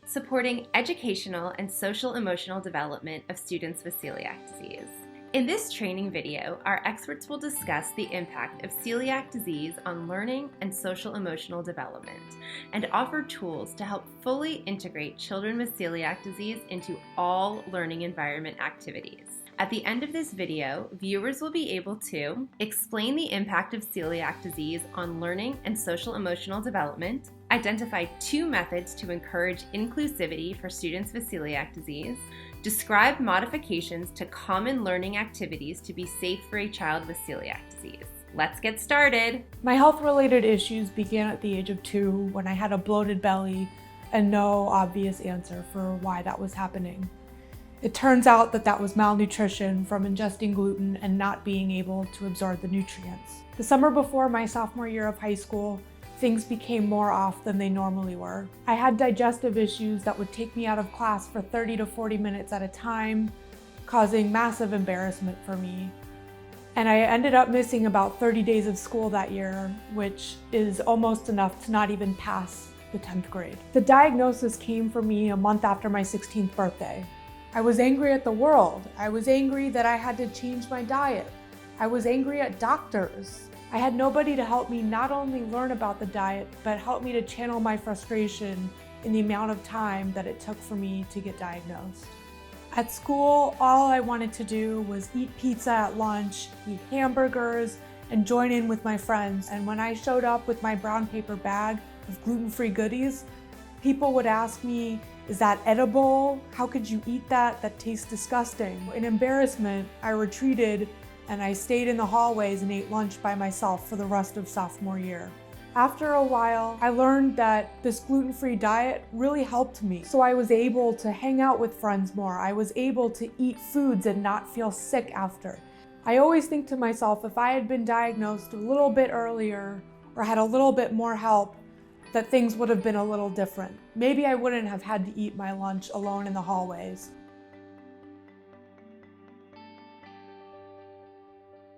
supporting educational and social-emotional development of students with celiac disease. In this training video, our experts will discuss the impact of celiac disease on learning and social-emotional development and offer tools to help fully integrate children with celiac disease into all learning environment activities. At the end of this video, viewers will be able to explain the impact of celiac disease on learning and social-emotional development, identify 2 methods to encourage inclusivity for students with celiac disease, describe modifications to common learning activities to be safe for a child with celiac disease. Let's get started. My health-related issues began at the age of 2 when I had a bloated belly and no obvious answer for why that was happening. It turns out that was malnutrition from ingesting gluten and not being able to absorb the nutrients. The summer before my sophomore year of high school, things became more off than they normally were. I had digestive issues that would take me out of class for 30 to 40 minutes at a time, causing massive embarrassment for me. And I ended up missing about 30 days of school that year, which is almost enough to not even pass the 10th grade. The diagnosis came for me a month after my 16th birthday. I was angry at the world. I was angry that I had to change my diet. I was angry at doctors. I had nobody to help me not only learn about the diet, but help me to channel my frustration in the amount of time that it took for me to get diagnosed. At school, all I wanted to do was eat pizza at lunch, eat hamburgers, and join in with my friends. And when I showed up with my brown paper bag of gluten-free goodies, people would ask me, "Is that edible? How could you eat that? That tastes disgusting." In embarrassment, I retreated and I stayed in the hallways and ate lunch by myself for the rest of sophomore year. After a while, I learned that this gluten-free diet really helped me. So I was able to hang out with friends more. I was able to eat foods and not feel sick after. I always think to myself, if I had been diagnosed a little bit earlier or had a little bit more help, that things would have been a little different. Maybe I wouldn't have had to eat my lunch alone in the hallways.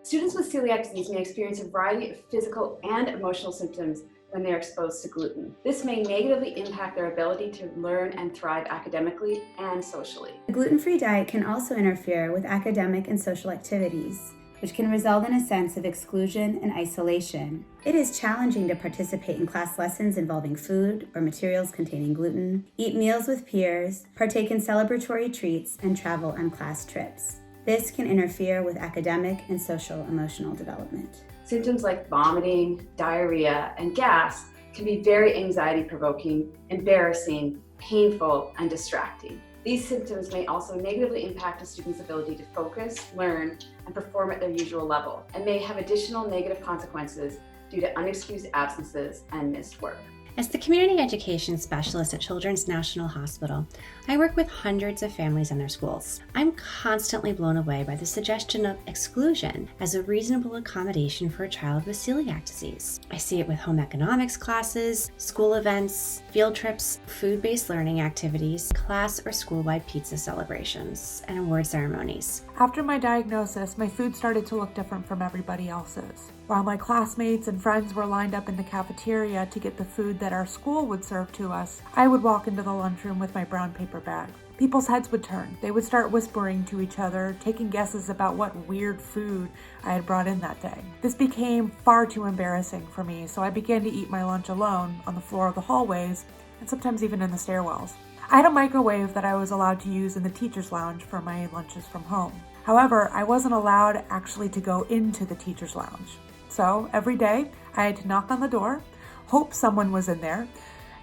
Students with celiac disease may experience a variety of physical and emotional symptoms when they are exposed to gluten. This may negatively impact their ability to learn and thrive academically and socially. A gluten-free diet can also interfere with academic and social activities, which can result in a sense of exclusion and isolation. It is challenging to participate in class lessons involving food or materials containing gluten, eat meals with peers, partake in celebratory treats, and travel on class trips. This can interfere with academic and social-emotional development. Symptoms like vomiting, diarrhea, and gas can be very anxiety-provoking, embarrassing, painful, and distracting. These symptoms may also negatively impact a student's ability to focus, learn, and perform at their usual level, and may have additional negative consequences due to unexcused absences and missed work. As the community education specialist at Children's National Hospital, I work with hundreds of families and their schools. I'm constantly blown away by the suggestion of exclusion as a reasonable accommodation for a child with celiac disease. I see it with home economics classes, school events, field trips, food-based learning activities, class or school-wide pizza celebrations, and award ceremonies. After my diagnosis, my food started to look different from everybody else's. While my classmates and friends were lined up in the cafeteria to get the food that our school would serve to us, I would walk into the lunchroom with my brown paper bag. People's heads would turn. They would start whispering to each other, taking guesses about what weird food I had brought in that day. This became far too embarrassing for me, so I began to eat my lunch alone on the floor of the hallways and sometimes even in the stairwells. I had a microwave that I was allowed to use in the teacher's lounge for my lunches from home. However, I wasn't allowed actually to go into the teacher's lounge. So every day I had to knock on the door, hope someone was in there,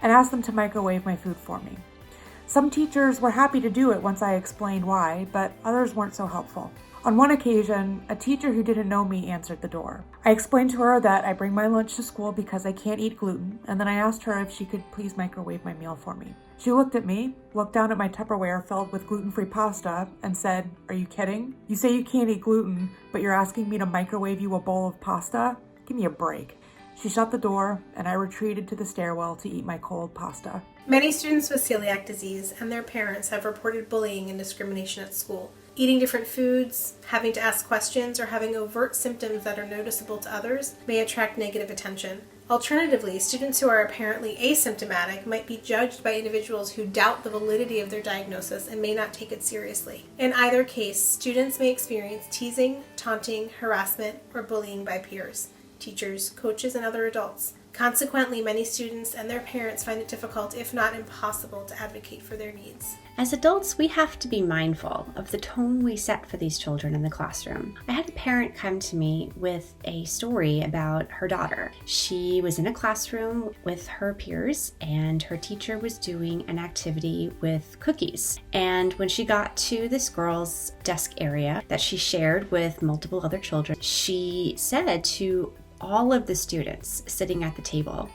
and ask them to microwave my food for me. Some teachers were happy to do it once I explained why, but others weren't so helpful. On one occasion, a teacher who didn't know me answered the door. I explained to her that I bring my lunch to school because I can't eat gluten, and then I asked her if she could please microwave my meal for me. She looked at me, looked down at my Tupperware filled with gluten-free pasta, and said, "Are you kidding? You say you can't eat gluten, but you're asking me to microwave you a bowl of pasta? Give me a break." She shut the door, and I retreated to the stairwell to eat my cold pasta. Many students with celiac disease and their parents have reported bullying and discrimination at school. Eating different foods, having to ask questions, or having overt symptoms that are noticeable to others may attract negative attention. Alternatively, students who are apparently asymptomatic might be judged by individuals who doubt the validity of their diagnosis and may not take it seriously. In either case, students may experience teasing, taunting, harassment, or bullying by peers, teachers, coaches, and other adults. Consequently, many students and their parents find it difficult, if not impossible, to advocate for their needs. As adults, we have to be mindful of the tone we set for these children in the classroom. I had a parent come to me with a story about her daughter. She was in a classroom with her peers, and her teacher was doing an activity with cookies. And when she got to this girl's desk area that she shared with multiple other children, she said to all of the students sitting at the table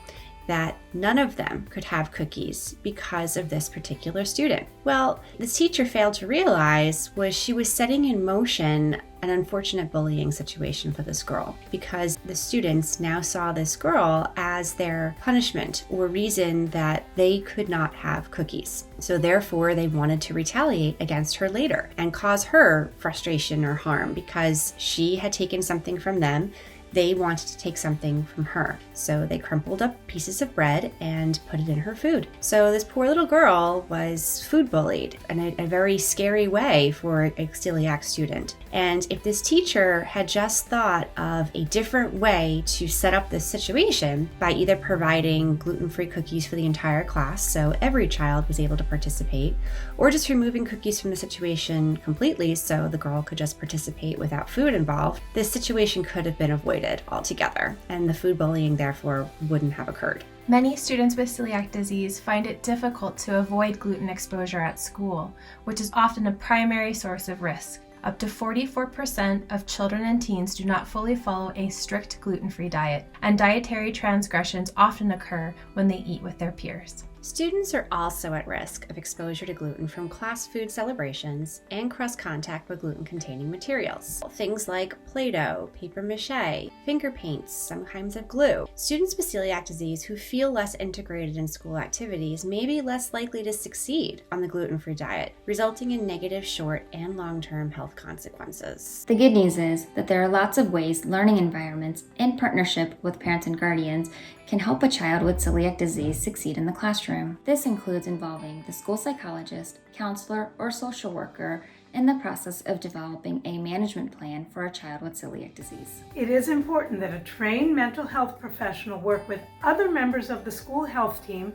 that none of them could have cookies because of this particular student. Well, this teacher failed to realize was she was setting in motion an unfortunate bullying situation for this girl, because the students now saw this girl as their punishment or reason that they could not have cookies. So therefore, they wanted to retaliate against her later and cause her frustration or harm because she had taken something from them. They wanted to take something from her. So they crumpled up pieces of bread and put it in her food. So this poor little girl was food bullied in a very scary way for a celiac student. And if this teacher had just thought of a different way to set up this situation by either providing gluten-free cookies for the entire class so every child was able to participate, or just removing cookies from the situation completely so the girl could just participate without food involved, this situation could have been avoided altogether, and the food bullying therefore wouldn't have occurred. Many students with celiac disease find it difficult to avoid gluten exposure at school, which is often a primary source of risk. Up to 44% of children and teens do not fully follow a strict gluten-free diet, and dietary transgressions often occur when they eat with their peers. Students are also at risk of exposure to gluten from class food celebrations and cross-contact with gluten-containing materials. Things like Play-Doh, paper mache, finger paints, some kinds of glue. Students with celiac disease who feel less integrated in school activities may be less likely to succeed on the gluten-free diet, resulting in negative short and long-term health consequences. The good news is that there are lots of ways learning environments, in partnership with parents and guardians, can help a child with celiac disease succeed in the classroom. This includes involving the school psychologist, counselor, or social worker in the process of developing a management plan for a child with celiac disease. It is important that a trained mental health professional work with other members of the school health team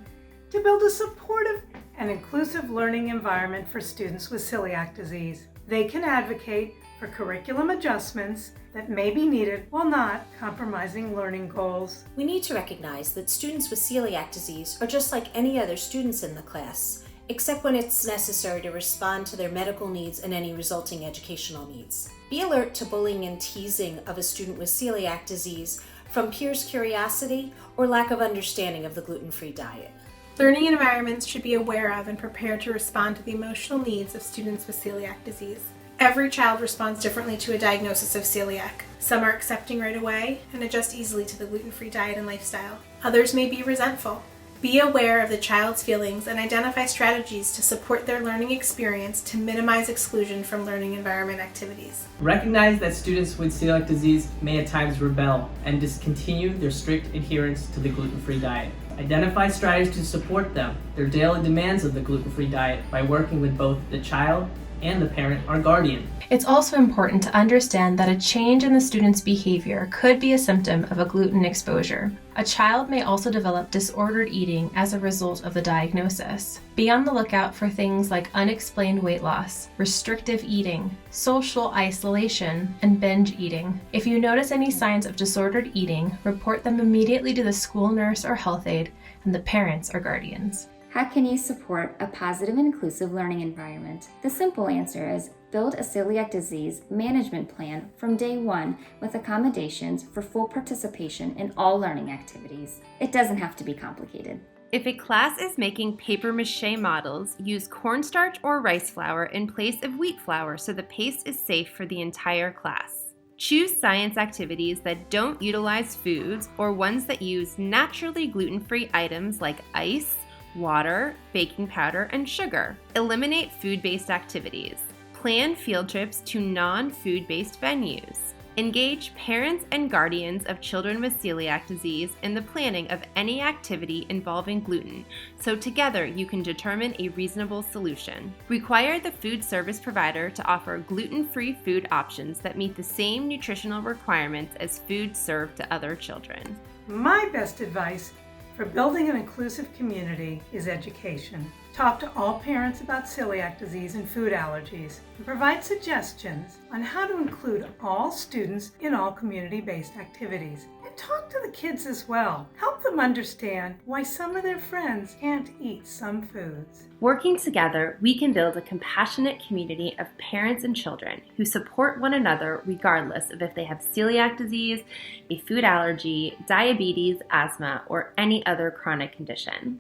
to build a supportive and inclusive learning environment for students with celiac disease. They can advocate for curriculum adjustments that may be needed while not compromising learning goals. We need to recognize that students with celiac disease are just like any other students in the class, except when it's necessary to respond to their medical needs and any resulting educational needs. Be alert to bullying and teasing of a student with celiac disease from peers' curiosity or lack of understanding of the gluten-free diet. Learning environments should be aware of and prepared to respond to the emotional needs of students with celiac disease. Every child responds differently to a diagnosis of celiac. Some are accepting right away and adjust easily to the gluten-free diet and lifestyle. Others may be resentful. Be aware of the child's feelings and identify strategies to support their learning experience to minimize exclusion from learning environment activities. Recognize that students with celiac disease may at times rebel and discontinue their strict adherence to the gluten-free diet. Identify strategies to support them, their daily demands of the gluten-free diet by working with both the child and the parent or guardian. It's also important to understand that a change in the student's behavior could be a symptom of a gluten exposure. A child may also develop disordered eating as a result of the diagnosis. Be on the lookout for things like unexplained weight loss, restrictive eating, social isolation, and binge eating. If you notice any signs of disordered eating, report them immediately to the school nurse or health aide and the parents or guardians. How can you support a positive and inclusive learning environment? The simple answer is build a celiac disease management plan from day one with accommodations for full participation in all learning activities. It doesn't have to be complicated. If a class is making paper mache models, use cornstarch or rice flour in place of wheat flour so the paste is safe for the entire class. Choose science activities that don't utilize foods or ones that use naturally gluten-free items like ice, water, baking powder, and sugar. Eliminate food-based activities. Plan field trips to non-food-based venues. Engage parents and guardians of children with celiac disease in the planning of any activity involving gluten, so together you can determine a reasonable solution. Require the food service provider to offer gluten-free food options that meet the same nutritional requirements as food served to other children. My best advice for building an inclusive community is education. Talk to all parents about celiac disease and food allergies, and provide suggestions on how to include all students in all community-based activities. And talk to the kids as well. Help them understand why some of their friends can't eat some foods. Working together, we can build a compassionate community of parents and children who support one another regardless of if they have celiac disease, a food allergy, diabetes, asthma, or any other chronic condition.